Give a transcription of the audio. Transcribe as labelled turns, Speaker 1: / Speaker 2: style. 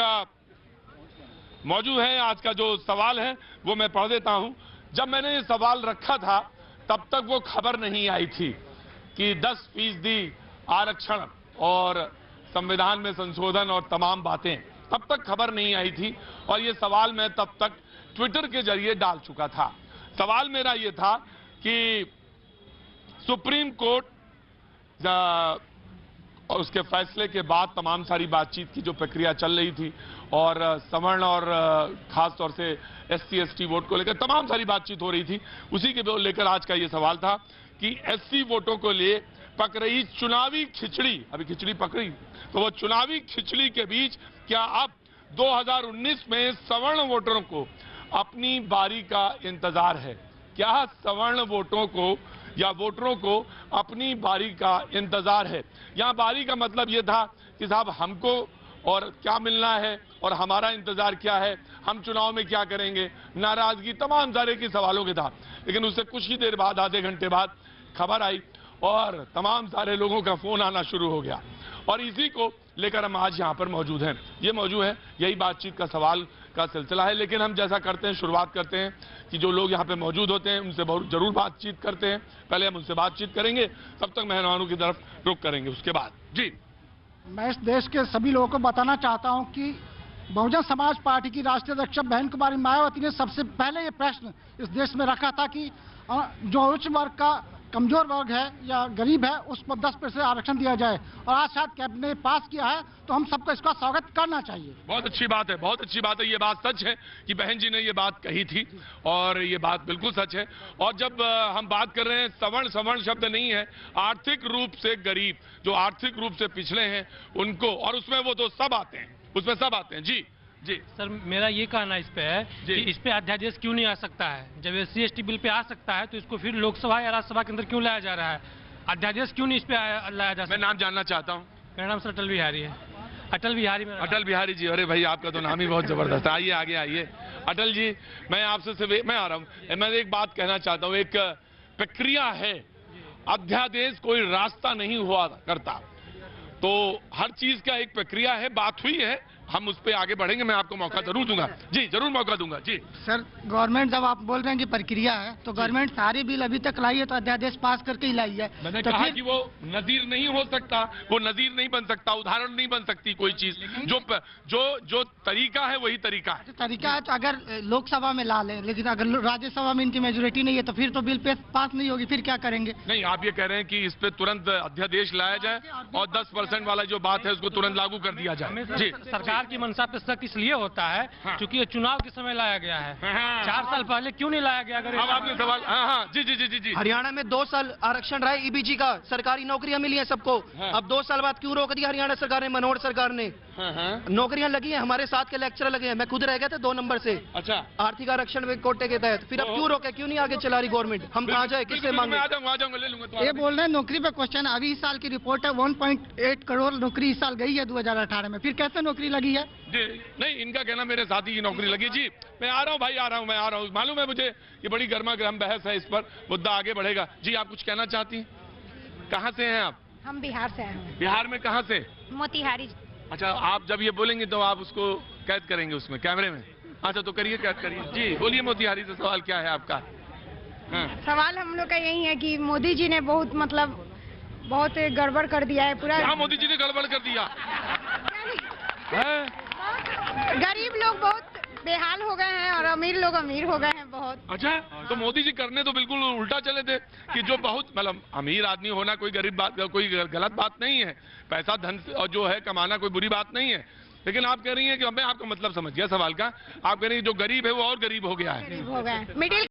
Speaker 1: का मौजूद है। आज का जो सवाल है वो मैं पढ़ देता हूं। जब मैंने ये सवाल रखा था तब तक वो खबर नहीं आई थी कि 10% आरक्षण और संविधान में संशोधन और तमाम बातें, तब तक खबर नहीं आई थी। और ये सवाल मैं तब तक ट्विटर के जरिए डाल चुका था। सवाल मेरा ये था कि सुप्रीम कोर्ट और उसके फैसले के बाद तमाम सारी बातचीत की जो प्रक्रिया चल रही थी और सवर्ण और खास तौर से SC ST वोट को लेकर तमाम सारी बातचीत हो रही थी, उसी के लेकर आज का ये सवाल था कि SC वोटों को ले पक रही चुनावी खिचड़ी, अभी खिचड़ी पक रही, तो वो चुनावी खिचड़ी के बीच क्या अब 2019 में सवर्ण वोटरों को अपनी बारी का इंतजार है? क्या सवर्ण वोटों को या वोटरों को अपनी बारी का इंतजार है? यहां बारी का मतलब यह था कि साहब हमको और क्या मिलना है और हमारा इंतजार क्या है, हम चुनाव में क्या करेंगे, नाराजगी, तमाम सारे के सवालों के था। लेकिन उससे कुछ ही देर बाद, आधे घंटे बाद खबर आई और तमाम सारे लोगों का फोन आना शुरू हो गया और इसी को लेकर हम आज यहां पर मौजूद हैं। ये मौजूद है, यही बातचीत का सवाल का सिलसिला है। लेकिन हम जैसा करते हैं, शुरुआत करते हैं कि जो लोग यहाँ पे मौजूद होते हैं उनसे जरूर बातचीत करते हैं। पहले हम उनसे बातचीत करेंगे, तब तक मेहमानों की तरफ रुख करेंगे उसके बाद। जी,
Speaker 2: मैं इस देश के सभी लोगों को बताना चाहता हूं कि बहुजन समाज पार्टी की राष्ट्रीय अध्यक्ष बहन कुमारी मायावती ने सबसे पहले ये प्रश्न इस देश में रखा था कि जो उच्च वर्ग का कमजोर वर्ग है या गरीब है उस पर 10% आरक्षण दिया जाए, और आज शायद कैबिनेट ने पास किया है, तो हम सबको इसका स्वागत करना चाहिए।
Speaker 1: बहुत अच्छी बात है, बहुत अच्छी बात है। ये बात सच है कि बहन जी ने ये बात कही थी और ये बात बिल्कुल सच है। और जब हम बात कर रहे हैं, सवर्ण शब्द नहीं है, आर्थिक रूप से गरीब, जो आर्थिक रूप से पिछड़े हैं उनको, और उसमें वो तो सब आते हैं, उसमें सब आते हैं। जी जी
Speaker 3: सर, मेरा ये कहना इस पे है कि इस पे अध्यादेश क्यों नहीं आ सकता है? जब SC ST बिल पे आ सकता है तो इसको फिर लोकसभा या राज्यसभा के अंदर क्यों लाया जा रहा है? अध्यादेश क्यों नहीं इस पे लाया जा सकता?
Speaker 1: मैं नाम जानना चाहता हूँ।
Speaker 3: मेरा नाम सर अटल बिहारी है। अटल बिहारी में
Speaker 1: अटल बिहारी जी, अरे भाई आपका तो नाम ही बहुत जबरदस्त है। आइए आगे आइए। अटल जी, मैं आपसे मैं आ रहा हूँ। मैं एक बात कहना चाहता हूँ, एक प्रक्रिया है, अध्यादेश कोई रास्ता नहीं हुआ करता, तो हर चीज का एक प्रक्रिया है। बात हुई है, हम उस पर आगे बढ़ेंगे, मैं आपको मौका जरूर दूंगा। जी, जरूर मौका दूंगा। जी
Speaker 2: सर, गवर्नमेंट जब आप बोल रहे हैं कि प्रक्रिया है, तो गवर्नमेंट सारी बिल अभी तक लाई है तो अध्यादेश पास करके ही लाई है।
Speaker 1: मैंने
Speaker 2: तो
Speaker 1: कहा कि वो नजीर नहीं हो सकता, वो नजीर नहीं बन सकता, उदाहरण नहीं बन सकती कोई चीज। जो तरीका है वही तरीका है।
Speaker 2: तरीका है तो अगर लोकसभा में ला लें, लेकिन अगर राज्यसभा में इनकी मेजोरिटी नहीं है तो फिर तो बिल पास नहीं होगी, फिर क्या करेंगे?
Speaker 1: नहीं, आप ये कह रहे हैं कि इस पे तुरंत अध्यादेश लाया जाए और 10% वाला जो बात है उसको तुरंत लागू कर दिया जाए। जी,
Speaker 3: सरकार की मंशा पे शक इसलिए होता है क्योंकि ये चुनाव के समय लाया गया है। 4 साल पहले क्यों नहीं लाया गया? अगर
Speaker 1: अब आपने सवाल, हाँ, जी जी जी जी जी।
Speaker 4: हरियाणा में 2 साल आरक्षण रहा है EBG का, सरकारी नौकरियां मिली हैं सबको। अब 2 साल बाद क्यों रोक दिया हरियाणा सरकार ने, मनोहर सरकार ने? नौकरियां लगी हैं, हमारे साथ के लेक्चरर लगे हैं, मैं खुद रह गया था 2 नंबर से।
Speaker 1: अच्छा,
Speaker 4: आर्थिक आरक्षण में कोटे के तहत। फिर अब क्यों रोके, क्यों नहीं आगे चला रही गवर्नमेंट? हम कहाँ जाए, किससे मांगे?
Speaker 1: आ जाऊंगा, ले लूंगा।
Speaker 2: ये बोल रहे हैं नौकरी पे क्वेश्चन, अभी इस साल की रिपोर्ट है 1.8 करोड़ नौकरी इस साल गई है 2018 में, फिर कैसे नौकरी लगी है?
Speaker 1: जी नहीं, इनका कहना मेरे साथी की नौकरी लगी। जी, मैं आ रहा हूँ भाई, मैं आ रहा हूँ। मालूम है मुझे ये बड़ी गर्मा गर्म बहस है, इस पर मुद्दा आगे बढ़ेगा। जी, आप कुछ कहना चाहती हैं? कहाँ से हैं आप?
Speaker 5: हम बिहार से हैं।
Speaker 1: बिहार में कहाँ से?
Speaker 5: मोतिहारी।
Speaker 1: अच्छा, आप जब ये बोलेंगे तो आप उसको कैद करेंगे उसमें, कैमरे में? अच्छा, तो करिए, कैद करिए। जी बोलिए, मोतिहारी से सवाल क्या है आपका? हाँ।
Speaker 5: सवाल हम लोग का यही है कि मोदी जी ने बहुत गड़बड़ कर दिया है पूरा।
Speaker 1: क्या मोदी जी ने गड़बड़ कर दिया है?
Speaker 5: गरीब लोग बहुत बेहाल हो गए हैं और अमीर लोग अमीर हो गए हैं बहुत।
Speaker 1: अच्छा, तो मोदी जी करने तो बिल्कुल उल्टा चले थे कि जो बहुत, मतलब अमीर आदमी होना कोई गरीब बात, कोई गलत बात नहीं है, पैसा धन और जो है कमाना कोई बुरी बात नहीं है। लेकिन आप कह रही हैं कि मैं आपका मतलब समझ गया सवाल का, आप कह रही हैं जो गरीब है वो और गरीब हो गया है।
Speaker 5: गरीब हो गए, मिडिल